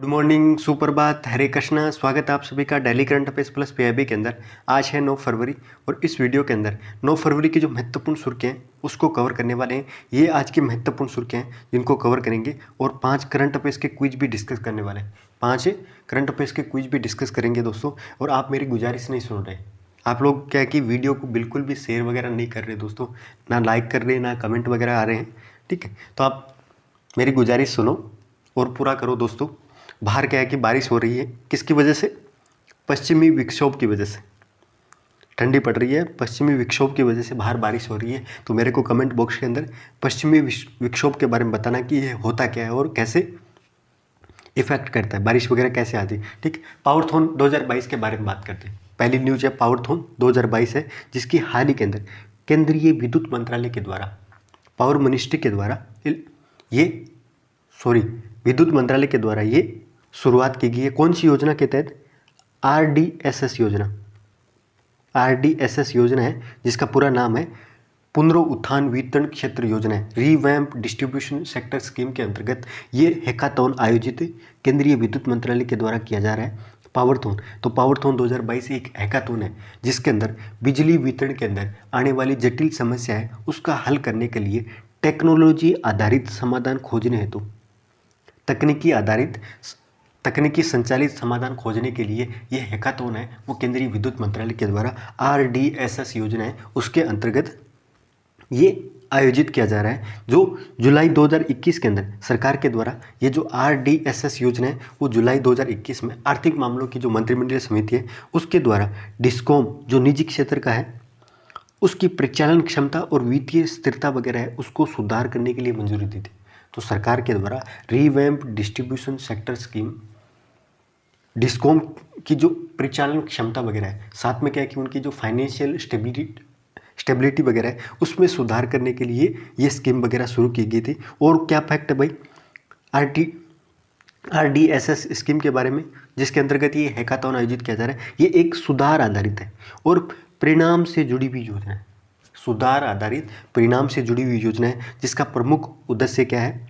Good morning, सुप्रभात, हरे कृष्णा। स्वागत है आप सभी का daily current affairs plus PIB के अंदर। आज है 9 फरवरी और इस वीडियो के अंदर 9 फरवरी की जो महत्वपूर्ण सुर्खियाँ हैं उसको कवर करने वाले हैं। ये आज की महत्वपूर्ण सुर्खियाँ हैं जिनको कवर करेंगे और 5 करंट अफेयर्स के क्विज भी डिस्कस करने वाले हैं। 5 करंट अफेयर्स के क्विज भी डिस्कस करेंगे दोस्तों। और आप मेरी गुजारिश नहीं सुन रहे, आप लोग क्या है कि वीडियो को बिल्कुल भी शेयर वगैरह नहीं कर रहे दोस्तों, ना लाइक कर रहे, ना कमेंट वगैरह आ रहे हैं। ठीक है, तो आप मेरी गुजारिश सुनो और पूरा करो दोस्तों। बाहर क्या है कि बारिश हो रही है, किसकी वजह से? पश्चिमी विक्षोभ की वजह से ठंडी पड़ रही है। पश्चिमी विक्षोभ की वजह से बाहर बारिश हो रही है। तो मेरे को कमेंट बॉक्स के अंदर पश्चिमी विक्षोभ के बारे में बताना कि ये होता क्या है और कैसे इफेक्ट करता है, बारिश वगैरह कैसे आती है। ठीक, पावरथॉन 2022 के बारे में बात करते हैं। पहली न्यूज है पावरथॉन 2022 है, जिसकी हाल ही के अंदर केंद्रीय विद्युत मंत्रालय के द्वारा, पावर मिनिस्ट्री के द्वारा ये विद्युत मंत्रालय के द्वारा ये शुरुआत की गई है। कौन सी योजना के तहत? आरडीएसएस योजना। आरडीएसएस योजना है जिसका पूरा नाम है पुनरुत्थान वितरण क्षेत्र योजना है। रीवैम्प डिस्ट्रीब्यूशन सेक्टर स्कीम के अंतर्गत ये हैकाथॉन आयोजित केंद्रीय विद्युत मंत्रालय के द्वारा किया जा रहा है। पावरथॉन, तो पावरथॉन 2022 एक हैकाथॉन है जिसके अंदर बिजली वितरण के अंदर आने वाली जटिल समस्या है उसका हल करने के लिए टेक्नोलॉजी आधारित समाधान खोजने हेतु तकनीकी संचालित समाधान खोजने के लिए ये हैकाथॉन है वो केंद्रीय विद्युत मंत्रालय के द्वारा आरडीएसएस योजना है उसके अंतर्गत ये आयोजित किया जा रहा है। जो जुलाई 2021 के अंदर सरकार के द्वारा ये जो आरडीएसएस योजना है वो जुलाई 2021 में आर्थिक मामलों की जो मंत्रिमंडलीय समिति है उसके द्वारा डिस्कॉम जो निजी क्षेत्र का है उसकी परिचालन क्षमता और वित्तीय स्थिरता वगैरह है उसको सुधार करने के लिए मंजूरी दी थी। तो सरकार के द्वारा revamp distribution sector scheme discom की जो परिचालन क्षमता वगैरह है, साथ में क्या है कि उनकी जो फाइनेंशियल स्टेबिलिटी वगैरह है उसमें सुधार करने के लिए ये स्कीम वगैरह शुरू की गई थी। और क्या फैक्ट है भाई आरडीएसएस स्कीम के बारे में, जिसके अंतर्गत ये हैकाथॉन आयोजित किया जा रहा है। ये एक सुधार आधारित है और परिणाम से जुड़ी हुई योजना है। सुधार आधारित परिणाम से जुड़ी हुई योजना है जिसका प्रमुख उद्देश्य क्या है?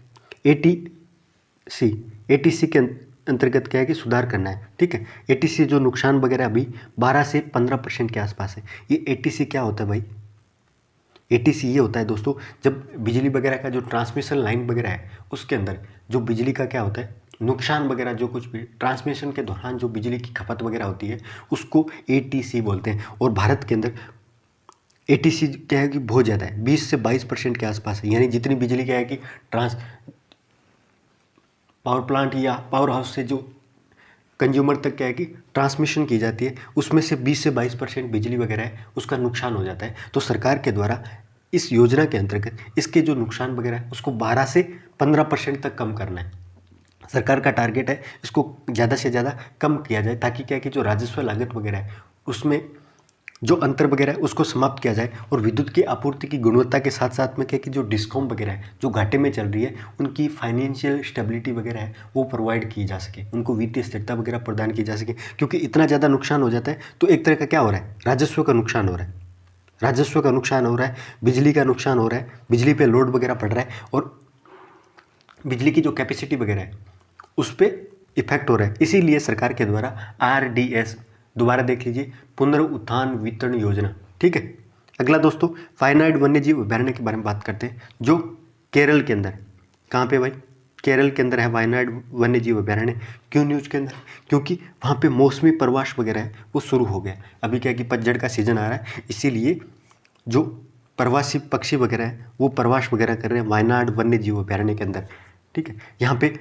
एटीसी के अंतर्गत क्या है कि सुधार करना है। ठीक है, एटीसी जो नुकसान वगैरह अभी 12 से 15% के आसपास है। ये एटीसी क्या होता है भाई? एटीसी ये होता है दोस्तों, जब बिजली वगैरह का जो ट्रांसमिशन लाइन वगैरह है उसके अंदर जो बिजली का क्या होता है नुकसान वगैरह, जो कुछ भी ट्रांसमिशन के दौरान जो बिजली की खपत वगैरह होती है उसको एटीसी बोलते हैं। और भारत के अंदर एटीसी क्या है कि बहुत ज़्यादा है, 20 से 22% के आसपास है। यानी जितनी बिजली क्या है कि पावर प्लांट या पावर हाउस से जो कंज्यूमर तक क्या है कि ट्रांसमिशन की जाती है उसमें से 20 से 22% बिजली वगैरह है उसका नुकसान हो जाता है। तो सरकार के द्वारा इस योजना के अंतर्गत इसके जो नुकसान वगैरह है उसको 12 से 15% तक कम करना है। सरकार का टारगेट है इसको ज़्यादा से ज़्यादा कम किया जाए ताकि क्या है कि जो राजस्व लागत वगैरह है उसमें जो अंतर वगैरह है उसको समाप्त किया जाए और विद्युत की आपूर्ति की गुणवत्ता के साथ साथ में क्या कि जो डिस्कॉम वगैरह है जो घाटे में चल रही है उनकी फाइनेंशियल स्टेबिलिटी वगैरह है वो प्रोवाइड की जा सके, उनको वित्तीय स्थिरता वगैरह प्रदान की जा सके। क्योंकि इतना ज़्यादा नुकसान हो जाता है तो एक तरह का क्या हो रहा है, राजस्व का नुकसान हो रहा है। राजस्व का नुकसान हो रहा है, बिजली का नुकसान हो रहा है, बिजली पे लोड वगैरह पड़ रहा है और बिजली की जो कैपेसिटी वगैरह है उस पर इफेक्ट हो रहा है। इसीलिए सरकार के द्वारा आरडीएस, दोबारा देख लीजिए, पुनरुत्थान वितरण योजना। ठीक है, अगला दोस्तों वायनाड वन्यजीव अभयारण्य के बारे में बात करते हैं जो केरल के अंदर, कहाँ पे भाई? केरल के अंदर है वायनाड वन्यजीव अभयारण्य। क्यों न्यूज के अंदर? क्योंकि वहाँ पे मौसमी प्रवास वगैरह है वो शुरू हो गया। अभी क्या है कि पतझड़ का सीजन आ रहा है, इसीलिए जो प्रवासी पक्षी वगैरह है वो प्रवास वगैरह कर रहे हैं वायनाड वन्यजीव अभयारण्य के अंदर। ठीक है, यहाँ पे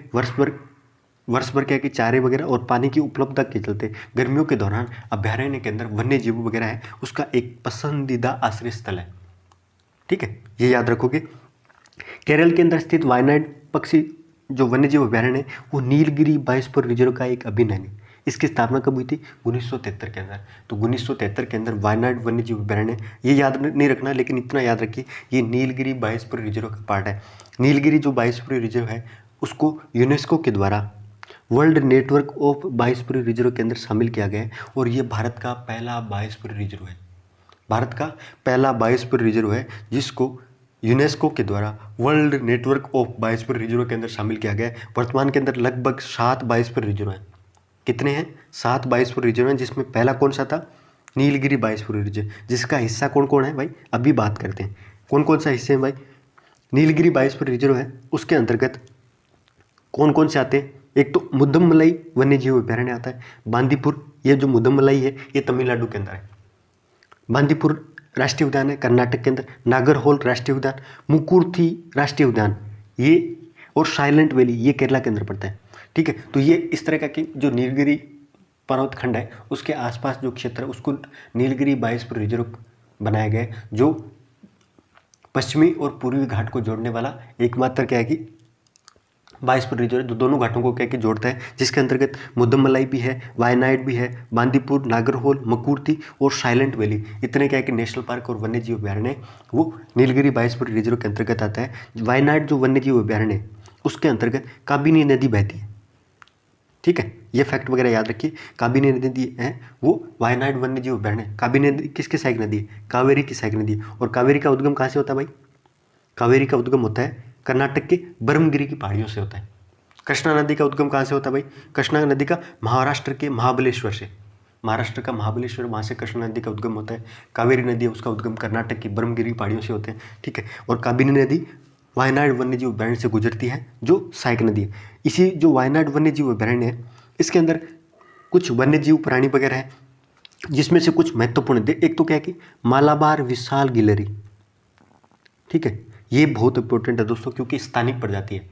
वर्ष भर क्या है कि चारे वगैरह और पानी की उपलब्धता के चलते गर्मियों के दौरान अभयारण्य के अंदर वन्य जीव वगैरह है उसका एक पसंदीदा आश्रय स्थल है। ठीक है, ये याद रखोगे। केरल के अंदर स्थित वायनाड पक्षी जो वन्यजीव अभयारण्य है वो नीलगिरी बायोस्फीयर रिजर्व का एक अभिन्न है। इसकी स्थापना कब हुई थी? 1973 के अंदर। तो 1973 के अंदर वायनाड वन्यजीव अभयारण्य, ये याद नहीं रखना लेकिन इतना याद रखिए ये नीलगिरी बायोस्फीयर रिजर्व का पार्ट है। नीलगिरी जो बायोस्फीयर रिजर्व है उसको यूनेस्को के द्वारा world network of biosphere reserve के अंदर शामिल किया गया है और ये भारत का पहला बायोस्फीयर रिजर्व है। भारत का पहला बायोस्फीयर रिजर्व है जिसको यूनेस्को के द्वारा world network of biosphere reserve के अंदर शामिल किया गया है। वर्तमान के अंदर लगभग 7 बायोस्फीयर रिजर्व हैं। कितने हैं? 7 बायोस्फीयर रिजर्व हैं, जिसमें पहला कौन सा था? नीलगिरी बायोस्फीयर रिजर्व, जिसका हिस्सा कौन कौन है भाई, अभी बात करते हैं। कौन कौन सा हिस्से हैं भाई? नीलगिरी बायोस्फीयर रिजर्व है, उसके अंतर्गत कौन कौन से आते हैं? एक तो मुदम्मलाई वन्य जीव अभयारण्य आता है। बांदीपुर, ये जो मुदम्मलाई है ये तमिलनाडु के अंदर है। बांदीपुर राष्ट्रीय उद्यान है कर्नाटक के अंदर। नागरहोल राष्ट्रीय उद्यान, मुकुर्थी राष्ट्रीय उद्यान ये, और साइलेंट वैली ये केरला के अंदर पड़ता है। ठीक है, तो ये इस तरह का कि जो नीलगिरी पर्वत खंड है उसके आसपास जो क्षेत्र है उसको नीलगिरी बायोस्फीयर रिजर्व बनाया गया है, जो पश्चिमी और पूर्वी घाट को जोड़ने वाला एकमात्र क्या है कि बायोस्फीयर रिजर्व है, दोनों घाटों को क्या कि जोड़ता है, जिसके अंतर्गत मुदम्मलाई भी है, वायनाड भी है, बांदीपुर, नागरहोल, मकुर्थी और साइलेंट वैली, इतने क्या है कि नेशनल पार्क और वन्य जीव अभयारण्य वो नीलगिरी बायोस्फीयर रिजर्व के अंतर्गत आता है। वायनाड जो वन्य जीव अभयारण्य है उसके अंतर्गत काबिनी नदी बहती है। ठीक है, ये फैक्ट वगैरह याद रखिए। काबिनी नदी है वो वायनाड वन्य जीव अभयारण्य। काबिनी नदी किसके सहायक नदी है? कावेरी की सहायक नदी है। और कावेरी का उद्गम कहाँ से होता है भाई? कावेरी का उद्गम होता है कर्नाटक के ब्रह्मगिरी की पहाड़ियों से होता है। कृष्णा नदी का उद्गम कहाँ से होता है भाई? कृष्णा नदी का महाराष्ट्र के महाबलेश्वर से, महाराष्ट्र का महाबलेश्वर, वहाँ से कृष्णा नदी का उद्गम होता है। कावेरी नदी है उसका उद्गम कर्नाटक की ब्रह्मगिरी पहाड़ियों से होते हैं। ठीक है, और काबिनी नदी वायनाड वन्यजीव अभयारण्य से गुजरती है जो सहायक नदी है। इसी जो वायनाड वन्यजीव अभयारण्य है इसके अंदर कुछ वन्यजीव प्राणी वगैरह हैं, जिसमें से कुछ महत्वपूर्ण थे। एक तो क्या है कि मालाबार विशाल गिलहरी। ठीक है, ये बहुत इंपॉर्टेंट है दोस्तों, क्योंकि स्थानिक प्रजाति है।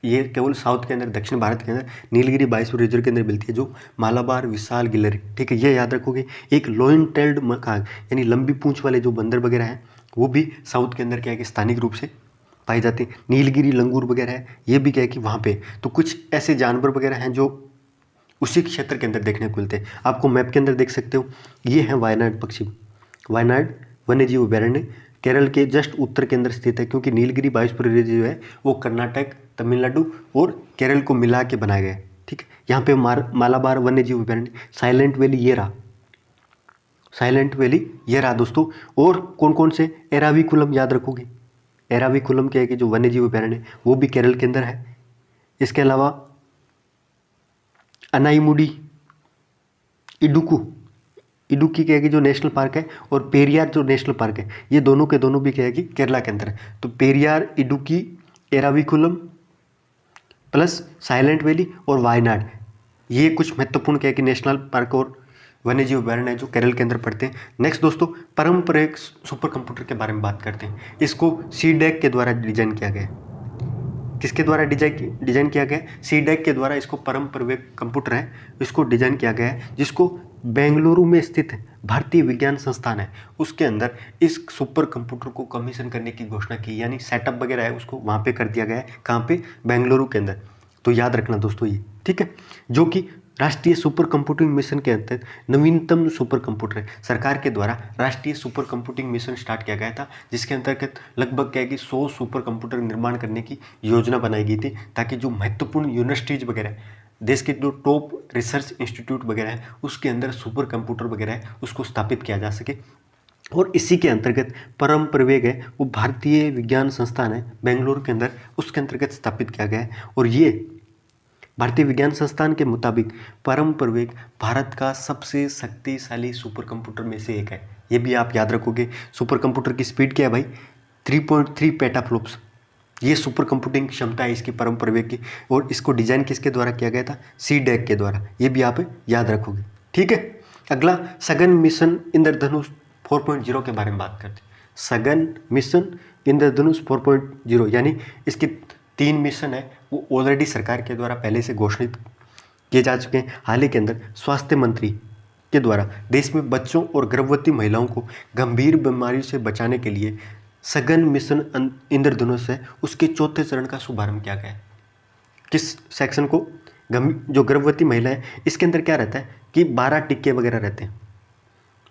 ये केवल साउथ के अंदर, दक्षिण भारत के अंदर नीलगिरी बायोस्फीयर रिजर्व के अंदर मिलती है, जो मालाबार विशाल गिलहरी। ठीक है, ये याद रखोगे। एक लोइन टेल्ड मकाक यानी लंबी पूंछ वाले जो बंदर वगैरह हैं वो भी साउथ के अंदर क्या है कि स्थानिक रूप से पाए जाते हैं। नीलगिरी लंगूर वगैरह है, ये भी क्या है कि वहाँ पे तो कुछ ऐसे जानवर वगैरह हैं जो उसी क्षेत्र के अंदर देखने को मिलते हैं। आपको मैप के अंदर देख सकते हो, ये है वायनाड पक्षी, वायनाड वन्यजीव अभयारण्य केरल के जस्ट उत्तर के अंदर स्थित है, क्योंकि नीलगिरी बायोस्फीयर रिजर्व जो है वो कर्नाटक, तमिलनाडु और केरल को मिला के बनाया गया है। ठीक है, यहाँ पे मालाबार वन्यजीव अभयारण्य, साइलेंट वैली ये रहा, साइलेंट वैली ये रहा दोस्तों। और कौन कौन से? एराविकुलम याद रखोगे। एराविकुलम क्या है कि जो वन्यजीव अभयारण्य वो भी केरल के अंदर है। इसके अलावा अनाईमुडी, इडुक्की क्या है कि जो नेशनल पार्क है, और पेरियार जो नेशनल पार्क है, ये दोनों के दोनों भी क्या है कि केरला के अंदर है। तो Periyar, Idukki, Eravikulam plus silent valley और वायनाड, ये कुछ महत्वपूर्ण क्या है कि नेशनल पार्क और वन्यजीव अभयारण्य है जो केरल के अंदर पड़ते हैं। नेक्स्ट दोस्तों, पारंपरिक सुपर कंप्यूटर के बारे में बात करते हैं। इसको सीडैक के द्वारा डिजाइन किया गया है। किसके द्वारा डिजाइन किया गया है? सीडैक के द्वारा इसको पारंपरिक कंप्यूटर है, इसको डिजाइन किया गया है, जिसको बेंगलुरु में स्थित भारतीय विज्ञान संस्थान है उसके अंदर इस सुपर कंप्यूटर को कमीशन करने की घोषणा की, यानी सेटअप वगैरह है उसको वहाँ पे कर दिया गया है। कहाँ पे? बेंगलुरु के अंदर। तो याद रखना दोस्तों ये, ठीक है, जो कि राष्ट्रीय सुपर कंप्यूटिंग मिशन के अंतर्गत नवीनतम सुपर कंप्यूटर है। सरकार के द्वारा राष्ट्रीय सुपर कंप्यूटिंग मिशन स्टार्ट किया गया था, जिसके अंतर्गत लगभग क्या है कि 100 सुपर कंप्यूटर निर्माण करने की योजना बनाई गई थी, ताकि जो महत्वपूर्ण यूनिवर्सिटीज वगैरह, देश के जो टॉप रिसर्च इंस्टीट्यूट वगैरह है उसके अंदर सुपर कंप्यूटर वगैरह है उसको स्थापित किया जा सके। और इसी के अंतर्गत परम प्रवेग है वो भारतीय विज्ञान संस्थान है बेंगलुरु के अंदर, उसके अंतर्गत स्थापित किया गया है। और ये भारतीय विज्ञान संस्थान के मुताबिक परम प्रवेग भारत का सबसे शक्तिशाली सुपर कंप्यूटर में से एक है। ये भी आप याद रखोगे। सुपर कंप्यूटर की स्पीड क्या है भाई? 3.3 पेटाफ्लॉप्स, ये सुपर कंप्यूटिंग क्षमता है इसकी परम प्रवेग की। और इसको डिजाइन किसके द्वारा किया गया था? सीडैक के द्वारा। ये भी आप याद रखोगे, ठीक है। अगला, सघन मिशन इंद्रधनुष 4.0 के बारे में बात करते हैं। सघन मिशन इंद्रधनुष 4.0 यानी इसके 3 मिशन है वो ऑलरेडी सरकार के द्वारा पहले से घोषित किए जा चुके हैं। हाल ही के अंदर स्वास्थ्य मंत्री के द्वारा देश में बच्चों और गर्भवती महिलाओं को गंभीर बीमारियों से बचाने के लिए सघन मिशन इंद्रधनुष है उसके 4थे चरण का शुभारंभ किया गया है। किस सेक्शन को? जो गर्भवती महिला है, इसके अंदर क्या रहता है कि 12 टीके वगैरह रहते हैं,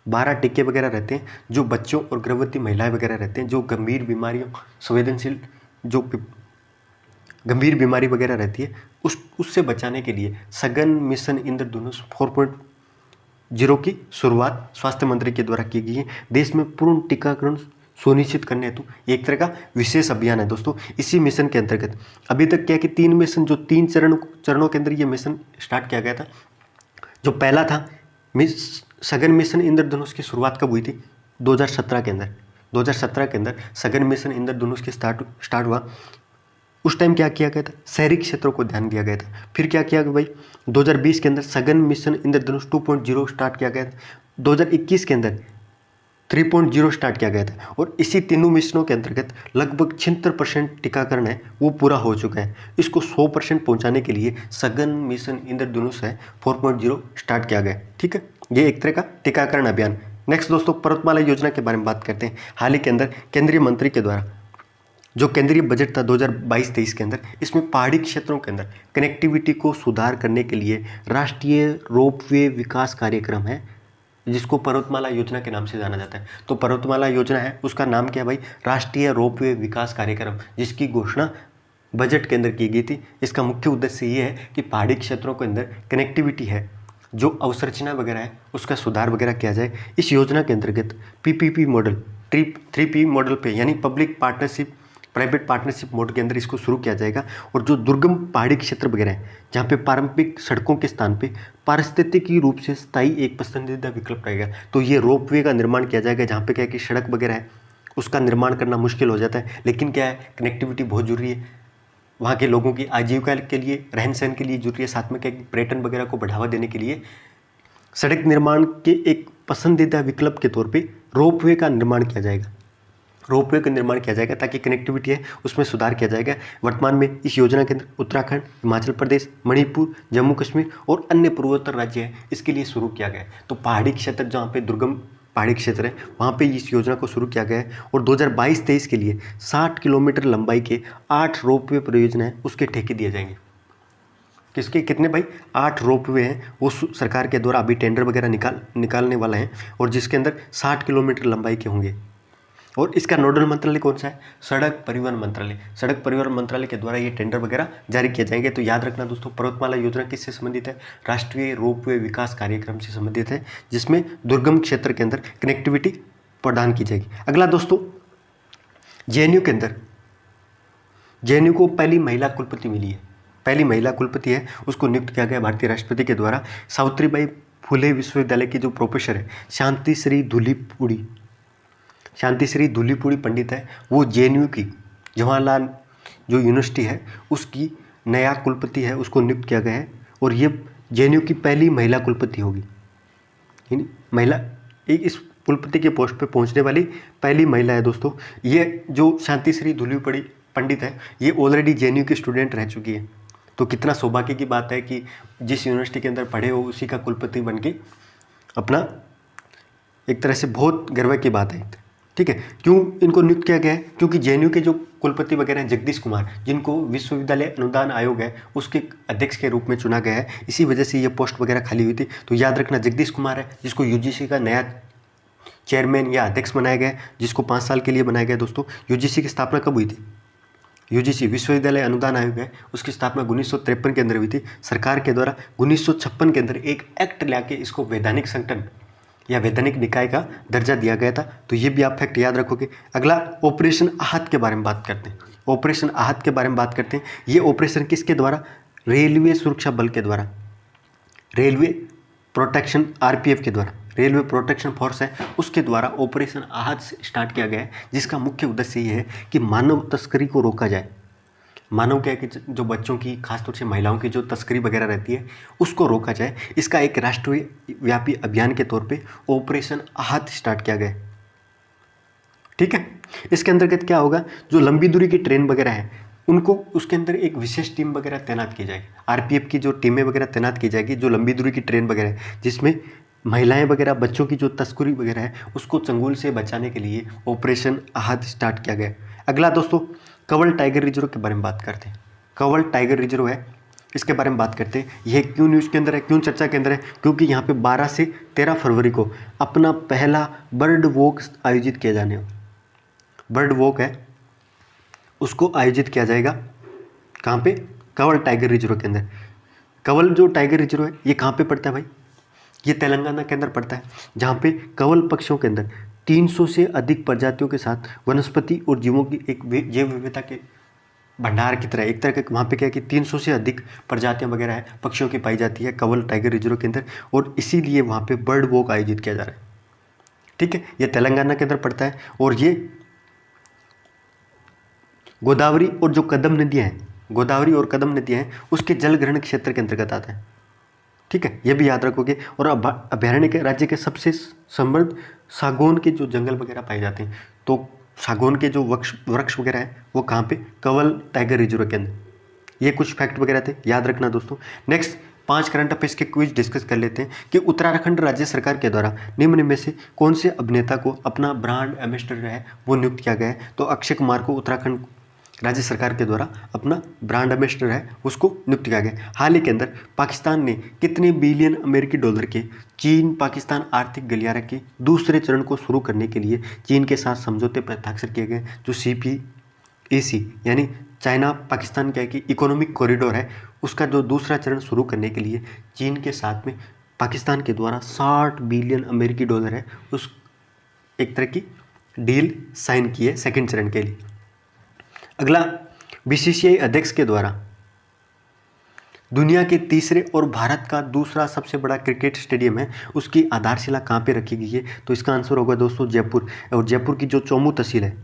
12 टीके वगैरह रहते हैं जो बच्चों और गर्भवती महिलाएं वगैरह रहते हैं जो गंभीर बीमारियों, संवेदनशील जो गंभीर बीमारी वगैरह रहती है उससे बचाने के लिए सघन मिशन इंद्रधनुष 4.0 की शुरुआत स्वास्थ्य मंत्री के द्वारा की गई है। देश में पूर्ण टीकाकरण सुनिश्चित करने हेतु एक तरह का विशेष अभियान है दोस्तों। इसी मिशन के अंतर्गत अभी तक क्या कि 3 मिशन, जो 3 चरणों के अंदर ये मिशन स्टार्ट किया गया था। जो पहला था सघन मिशन इंद्रधनुष की शुरुआत कब हुई थी? 2017 के अंदर। 2017 के अंदर सघन मिशन इंद्रधनुष की स्टार्ट हुआ। उस टाइम क्या किया गया था? शहरी क्षेत्रों को ध्यान दिया गया था। फिर क्या किया गया भाई? 2020 के अंदर सघन मिशन इंद्रधनुष 2.0 स्टार्ट किया गया था। 2021 के अंदर 3.0 स्टार्ट किया गया था। और इसी तीनों मिशनों के अंतर्गत लगभग 76% टीकाकरण है वो पूरा हो चुका है। इसको 100% पहुंचाने के लिए सघन मिशन इंद्रधनुष है 4.0 स्टार्ट किया गया। ठीक है, ये एक तरह का टीकाकरण अभियान। नेक्स्ट दोस्तों, पर्वतमाला योजना के बारे में बात करते हैं। हाल ही के अंदर केंद्रीय मंत्री के द्वारा जो केंद्रीय बजट था 2022-23 के अंदर, इसमें पहाड़ी क्षेत्रों के अंदर कनेक्टिविटी को सुधार करने के लिए राष्ट्रीय रोपवे विकास कार्यक्रम है, जिसको पर्वतमाला योजना के नाम से जाना जाता है। तो पर्वतमाला योजना है, उसका नाम क्या है भाई? राष्ट्रीय रोपवे विकास कार्यक्रम, जिसकी घोषणा बजट के अंदर की गई थी। इसका मुख्य उद्देश्य ये है कि पहाड़ी क्षेत्रों के अंदर कनेक्टिविटी है, जो अवसंरचना वगैरह है, उसका सुधार वगैरह किया जाए। इस योजना के अंतर्गत PPP मॉडल, 3P मॉडल पे, यानी public partnership private partnership mode के अंदर इसको शुरू किया जाएगा। और जो दुर्गम पहाड़ी क्षेत्र वगैरह हैं, जहाँ पे पारंपरिक सड़कों के स्थान पे पारिस्थितिकी रूप से स्थायी एक पसंदीदा विकल्प रहेगा, तो ये रोपवे का निर्माण किया जाएगा। जहाँ पे क्या है कि सड़क वगैरह है उसका निर्माण करना मुश्किल हो जाता है, लेकिन क्या है, कनेक्टिविटी बहुत जरूरी है। वहाँ के लोगों की आजीविका के लिए, रहन सहन के लिए जरूरी है। साथ में क्या है, पर्यटन वगैरह को बढ़ावा देने के लिए सड़क निर्माण के एक पसंदीदा विकल्प के तौर पर रोपवे का निर्माण किया जाएगा। रोपवे का निर्माण किया जाएगा ताकि कनेक्टिविटी है उसमें सुधार किया जाएगा। वर्तमान में इस योजना के अंदर उत्तराखंड, हिमाचल प्रदेश, मणिपुर, जम्मू कश्मीर और अन्य पूर्वोत्तर राज्य हैं, इसके लिए शुरू किया गया है। तो पहाड़ी क्षेत्र, जहाँ पे दुर्गम पहाड़ी क्षेत्र है, वहाँ पे इस योजना को शुरू किया गया है। और 2022-23 के लिए 60 किलोमीटर लंबाई के 8 रोपवे परियोजना है, उसके ठेके दिए जाएंगे। किसके कितने भाई? 8 रोपवे हैं, वो सरकार के द्वारा अभी टेंडर वगैरह निकालने वाला है, और जिसके अंदर 60 किलोमीटर लंबाई के होंगे। और इसका नोडल मंत्रालय कौन सा है? सड़क परिवहन मंत्रालय। सड़क परिवहन मंत्रालय के द्वारा ये टेंडर वगैरह जारी किए जाएंगे। तो याद रखना दोस्तों, पर्वतमाला योजना किससे संबंधित है? राष्ट्रीय रोपवे विकास कार्यक्रम से संबंधित है, जिसमें दुर्गम क्षेत्र के अंदर कनेक्टिविटी प्रदान की जाएगी। अगला दोस्तों, JNU के अंदर JNU को पहली महिला कुलपति मिली है। पहली महिला कुलपति है, उसको नियुक्त किया गया भारतीय राष्ट्रपति के द्वारा। सावित्रीबाई फुले विश्वविद्यालय की जो प्रोफेसर है शांति श्री धूलीपुड़ी पंडित है, वो JNU की जवाहरलाल जो यूनिवर्सिटी है उसकी नया कुलपति है, उसको नियुक्त किया गया है। और ये JNU की पहली महिला कुलपति होगी, यानी महिला एक इस कुलपति के पोस्ट पे पहुंचने वाली पहली महिला है दोस्तों। ये जो शांति श्री धूलीपुड़ी पंडित है, ये ऑलरेडी JNU की स्टूडेंट रह चुकी है। तो कितना सौभाग्य की बात है कि जिस यूनिवर्सिटी के अंदर पढ़े हो उसी का कुलपति बन के अपना, एक तरह से बहुत गर्व की बात है। ठीक है, क्यों इनको नियुक्त किया गया है? क्योंकि JNU के जो कुलपति वगैरह हैं, जगदीश कुमार, जिनको विश्वविद्यालय अनुदान आयोग है उसके अध्यक्ष के रूप में चुना गया है, इसी वजह से ये पोस्ट वगैरह खाली हुई थी। तो याद रखना, जगदीश कुमार है जिसको UGC का नया चेयरमैन या अध्यक्ष बनाया गया है, जिसको 5 साल के लिए बनाया गया। दोस्तों, UGC की स्थापना कब हुई थी? UGC विश्वविद्यालय अनुदान आयोग है, उसकी स्थापना 1953 के अंदर हुई थी। सरकार के द्वारा 1956 के अंदर एक एक्ट लाके इसको वैधानिक संगठन या वैधानिक निकाय का दर्जा दिया गया था। तो ये भी आप फैक्ट याद रखोगे। अगला, ऑपरेशन आहत के बारे में बात करते हैं। ऑपरेशन आहत के बारे में बात करते हैं। ये ऑपरेशन किसके द्वारा? रेलवे सुरक्षा बल के द्वारा, रेलवे प्रोटेक्शन RPF के द्वारा, रेलवे प्रोटेक्शन फोर्स है उसके द्वारा ऑपरेशन आहत स्टार्ट किया गया है, जिसका मुख्य उद्देश्य ये है कि मानव तस्करी को रोका जाए। मानव क्या है कि जो बच्चों की, खासतौर से महिलाओं की जो तस्करी वगैरह रहती है उसको रोका जाए। इसका एक राष्ट्रीय व्यापी अभियान के तौर पे ऑपरेशन आहत स्टार्ट किया गया। ठीक है, इसके अंतर्गत क्या होगा? जो लंबी दूरी की ट्रेन वगैरह है उनको, उसके अंदर एक विशेष टीम वगैरह तैनात की जाएगी। RPF की जो टीमें वगैरह तैनात की जाएगी, जो लंबी दूरी की ट्रेन वगैरह है, जिसमें महिलाएं वगैरह, बच्चों की जो तस्करी वगैरह है उसको चंगुल से बचाने के लिए ऑपरेशन आहत स्टार्ट किया गया। अगला दोस्तों, कंवल टाइगर रिजर्व के बारे में बात करते हैं। कंवल टाइगर रिजर्व है, इसके बारे में बात करते हैं। यह क्यों न्यूज़ के अंदर है, क्यों चर्चा के अंदर है? क्योंकि यहाँ पे 12 से 13 फरवरी को अपना पहला बर्ड वॉक आयोजित किया जाने वाला, बर्ड वॉक है उसको आयोजित किया जाएगा। कहाँ पे? कंवल टाइगर रिजर्व के अंदर। कंवल जो टाइगर रिजर्व है ये कहाँ पे पड़ता है भाई? ये तेलंगाना के अंदर पड़ता है, जहाँ पे कंवल पक्षियों के अंदर 300 से अधिक प्रजातियों के साथ वनस्पति और जीवों की एक जैव विविधता के भंडार की तरह, एक तरह के वहाँ पे क्या है कि 300 से अधिक प्रजातियाँ वगैरह है पक्षियों की पाई जाती है कंवल टाइगर रिजर्व के अंदर, और इसीलिए वहाँ पे बर्ड वॉक आयोजित किया जा रहा है। ठीक है, ये तेलंगाना के अंदर पड़ता है और ये गोदावरी और जो कदम नदियाँ हैं, गोदावरी और कदम नदियाँ हैं उसके जल ग्रहण क्षेत्र के अंतर्गत आता है। ठीक है, ये भी याद रखोगे। और अभयारण्य के राज्य के सबसे समृद्ध सागौन के जो जंगल वगैरह पाए जाते हैं, तो सागौन के जो वृक्ष वगैरह है वो कहाँ पे, कंवल टाइगर रिजर्व के अंदर। ये कुछ फैक्ट वगैरह थे, याद रखना दोस्तों। नेक्स्ट 5 करंट अफेयर्स के क्विज डिस्कस कर लेते हैं कि उत्तराखंड राज्य सरकार के द्वारा निम्न में से कौन से अभिनेता को अपना ब्रांड एम्बेसडर है वो नियुक्त किया गया है। तो अक्षय कुमार को उत्तराखंड राज्य सरकार के द्वारा अपना ब्रांड एम्बेसडर है उसको नियुक्त किया गया। हाल ही के अंदर पाकिस्तान ने कितने बिलियन अमेरिकी डॉलर के चीन पाकिस्तान आर्थिक गलियारे के दूसरे चरण को शुरू करने के लिए चीन के साथ समझौते पर हस्ताक्षर किए गए, जो CPEC यानी चाइना पाकिस्तान क्या है कि इकोनॉमिक कॉरिडोर है, उसका जो दूसरा चरण शुरू करने के लिए चीन के साथ में पाकिस्तान के द्वारा 60 बिलियन अमेरिकी डॉलर है उस एक तरह की डील साइन की है सेकेंड चरण के लिए। अगला, BCCI अध्यक्ष के द्वारा दुनिया के तीसरे और भारत का दूसरा सबसे बड़ा क्रिकेट स्टेडियम है उसकी आधारशिला कहाँ पे रखी गई है। तो इसका आंसर होगा दोस्तों जयपुर। और जयपुर की जो चौमू तहसील है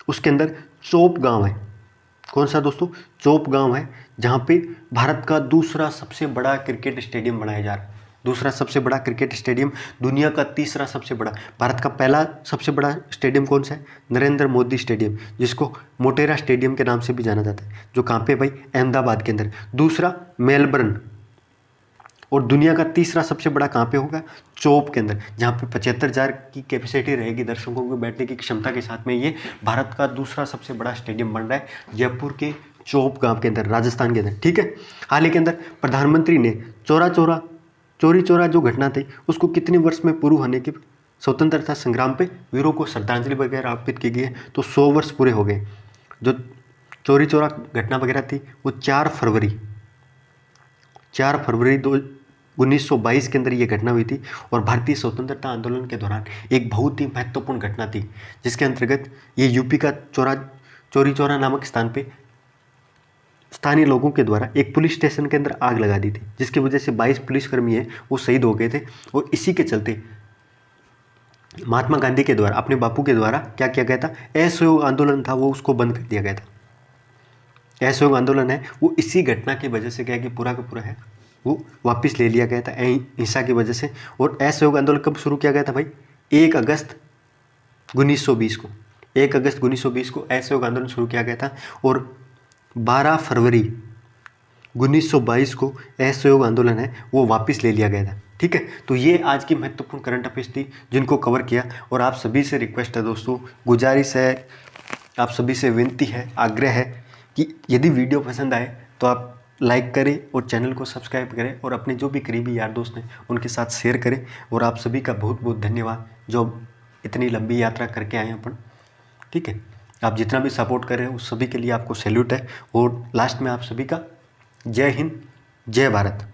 उसके अंदर चोप गांव है। कौन सा दोस्तों, चोप गांव है जहाँ पे भारत का दूसरा सबसे बड़ा क्रिकेट स्टेडियम बनाया जा रहा है। दूसरा सबसे बड़ा क्रिकेट स्टेडियम, दुनिया का तीसरा सबसे बड़ा। भारत का पहला सबसे बड़ा स्टेडियम कौन सा है, नरेंद्र मोदी स्टेडियम, जिसको मोटेरा स्टेडियम के नाम से भी जाना जाता है, जो कहाँ पे भाई, अहमदाबाद के अंदर। दूसरा मेलबर्न, और दुनिया का तीसरा सबसे बड़ा कहाँ पे होगा, चोप के अंदर, जहाँ पे 75,000 की कैपेसिटी रहेगी दर्शकों को बैठने की क्षमता के साथ में। ये भारत का दूसरा सबसे बड़ा स्टेडियम बन रहा है जयपुर के चोप गांव के अंदर, राजस्थान के अंदर। ठीक है, हाल ही के अंदर प्रधानमंत्री ने चौरी चौरा जो घटना थी उसको कितने वर्ष में पूर्ण होने के स्वतंत्रता संग्राम पे वीरों को श्रद्धांजलि वगैरह अर्पित की गई है, तो 100 वर्ष पूरे हो गए। जो चौरी चौरा घटना वगैरह थी वो 4 फरवरी 1922 के अंदर ये घटना हुई थी, और भारतीय स्वतंत्रता आंदोलन के दौरान एक बहुत ही महत्वपूर्ण घटना थी, जिसके अंतर्गत ये यूपी का चौरी चौरा नामक स्थान पे स्थानीय लोगों के द्वारा एक पुलिस स्टेशन के अंदर आग लगा दी थी, जिसकी वजह से 22 पुलिसकर्मी है वो शहीद हो गए थे। और इसी के चलते महात्मा गांधी के द्वारा, अपने बापू के द्वारा क्या किया गया था, असहयोग आंदोलन था वो उसको बंद कर दिया गया था। असहयोग आंदोलन है वो इसी घटना की वजह से क्या है कि पूरा का पूरा है वो वापस ले लिया गया था हिंसा की वजह से। और असहयोग आंदोलन कब शुरू किया गया था भाई, 1 अगस्त 1920 को। 1 अगस्त 1920 को असहयोग आंदोलन शुरू किया गया था, और 12 फरवरी 1922 को असहयोग आंदोलन है वो वापस ले लिया गया था। ठीक है, तो ये आज की महत्वपूर्ण करंट अफेयर्स थी जिनको कवर किया। और आप सभी से रिक्वेस्ट है दोस्तों, गुजारिश है, आप सभी से विनती है, आग्रह है कि यदि वीडियो पसंद आए तो आप लाइक करें और चैनल को सब्सक्राइब करें, और अपने जो भी करीबी यार दोस्त हैं उनके साथ शेयर करें। और आप सभी का बहुत बहुत धन्यवाद जो इतनी लंबी यात्रा करके आए अपन। ठीक है, आप जितना भी सपोर्ट कर रहे हैं उस सभी के लिए आपको सैल्यूट है। और लास्ट में आप सभी का जय हिंद, जय भारत।